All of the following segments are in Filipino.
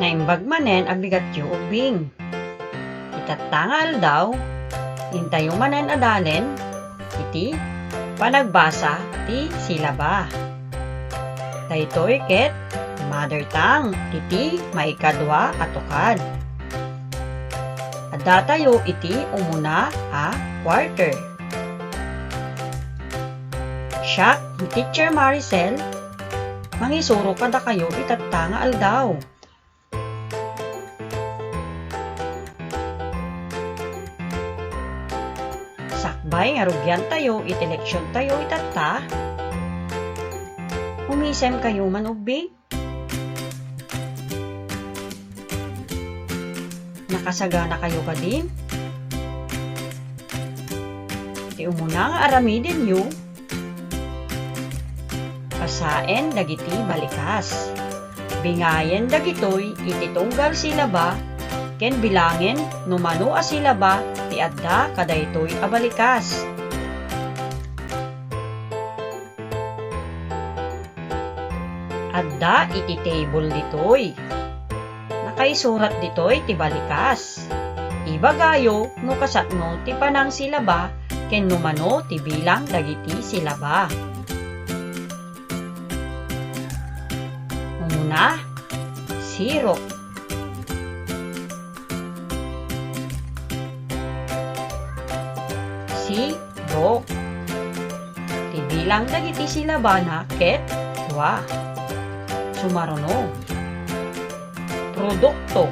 Naimbag manen abigat yu ubing. Itatangal daw, intayo manen adalen, iti panagbasa ti silaba. Daytoy ket mother tongue, iti maikadwa atukad. Adda tayo iti umuna a quarter. Siya, ni Teacher Maricel, mangisuro kada kayo itatangal daw. Sakbay nga rugyan tayo, iti leksyon tayo itata. Umisem kayo man ubing. Nakasagana kayo ka din. Iti umuna nga aramidin yu. Pasaen dagiti balikas. Bingayen dagitoy iti tunggal silaba. Ken bilangin numano a silaba ti adda kadaytoy a balikas. Adda iti table ditoy. Nakaisurat ditoy ti balikas. Ibagayo no kasatno ti panang silaba ken numano ti bilang dagiti silaba. Una, 0. Sirok. Ti bilang dagiti silaba na ket 2. Sumaruno. Produkto.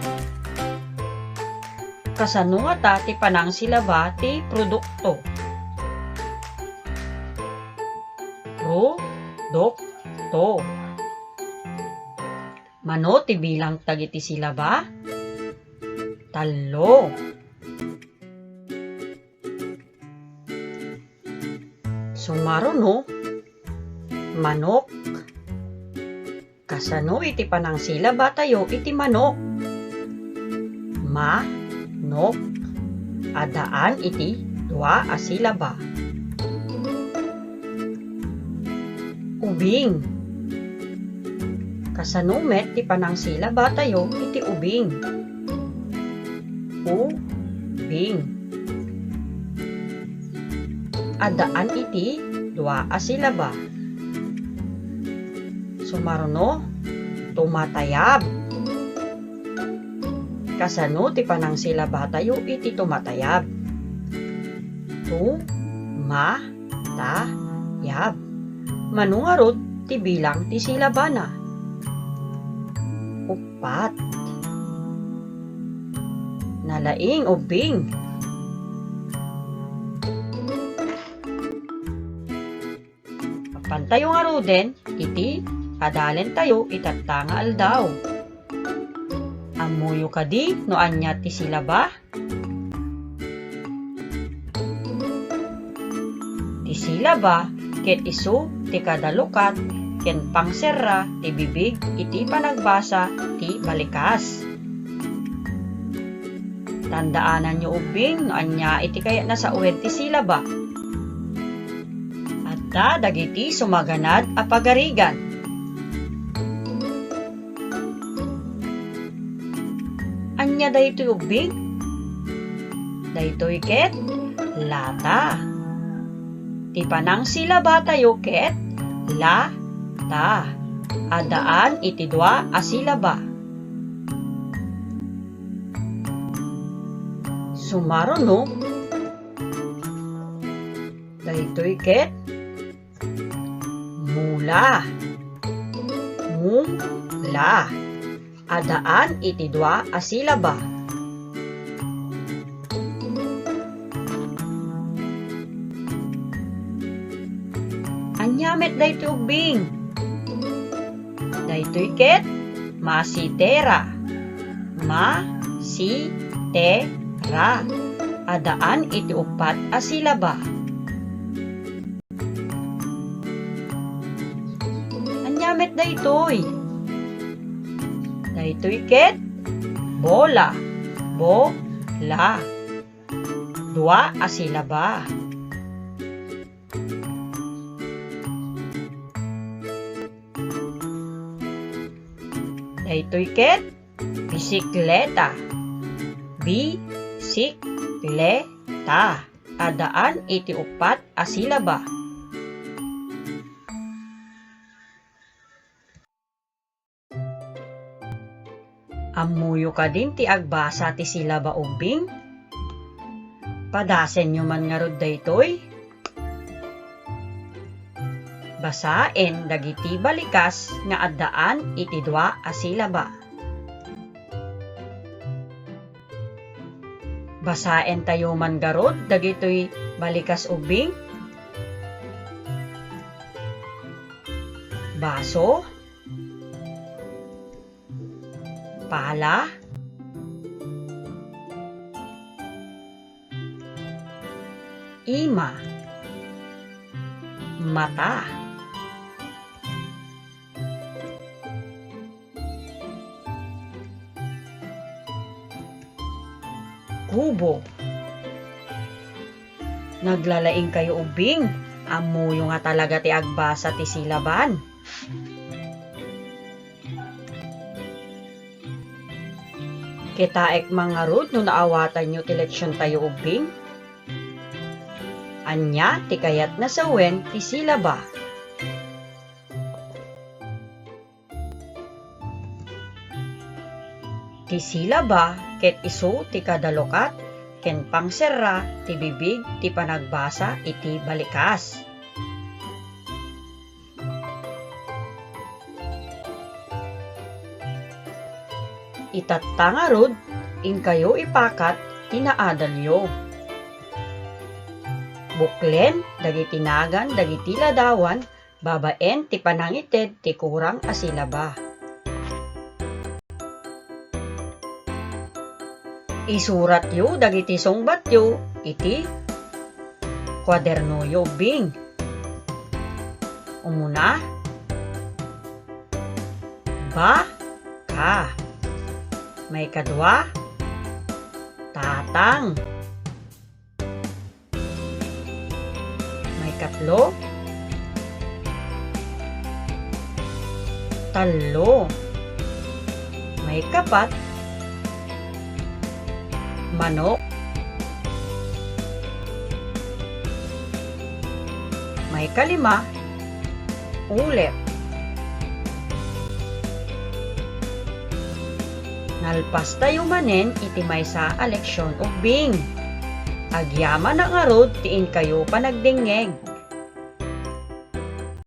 Kasano nga ta ti panang silaba ti produkto? Produkto. Mano ti bilang dagiti silaba? 3. Sumaruno. Manok. Kasano iti panang silaba tayo iti manok? Manok. Adaan iti 2 a silaba. Ubing. Kasano met ti panang silaba tayo iti ubing? Ubing. Adaan iti 2 a silaba. Sumaruno. Tumatayab. Kasano ti panang silaba tayo iti tumatayab? Tumatayab. Mano nga rod ti bilang ti silaba na? 4. Nalaing ubing. Pantayo nga roden iti adalen tayo itatangal daw. Amuyo kadi no anya ti silaba? Ti silaba ket isu ti kadalukat ken pangserra ti bibig iti panagbasa ti balikas. Tandaanan nyo ubing no anya iti kaya na sa uwed ti silaba. Adda dagiti sumaganad a pagarigan. Anya daytoy ubing? Daytoy ket lata. Ti panang silaba tayo ket lata. Adaan iti 2 a silaba. Sumaruno. Daytoy ket mula. Mula. Adaan iti 2 a silaba. Anyamet daytoy ubing? Daytoy ket masitera. Masitera. Adaan iti 4 a silaba. Anyamet daytoy? Daytoy ket bola. Bola. 2 a silaba. Daytoy ket bisikleta. Bisikleta. Adaan iti upat a silaba. Ammuyo ka din ti agbasa ti silaba ubing? Padasen nyo man nga rod daytoy? Basaen dagiti balikas nga addaan iti dua a silaba. Basaen tayo man garod dagitoy balikas ubing? Baso, pala, ima, mata, kubo. Naglalaing kayo ubing, amuyo nga talaga ti agbasa ti silaban. Kitaek mga rod no naawatan nyo ti leksyon tayo ubing? Anya ti kayat na sawen ti silaba. Ti silaba ket isu ti kadalokat ken pangserra ti bibig ti panagbasa iti balikas. Itattangarod in kayo ipakat tinaadalyo. Buklen dagiti nagan dagiti ladawan babaen ti panangited ti kurang a silaba. Isurat yu dagiti sungbat yu iti kwadernoyo bing. Umuna, ba, ka. May kadwa, tatang. May katlo, talo. May kapat, manok. May kalima, ulit. Nalpas tayo manen iti maysa a leksyon ubing. Agyaman na nga rod tiin kayo panagdingeg.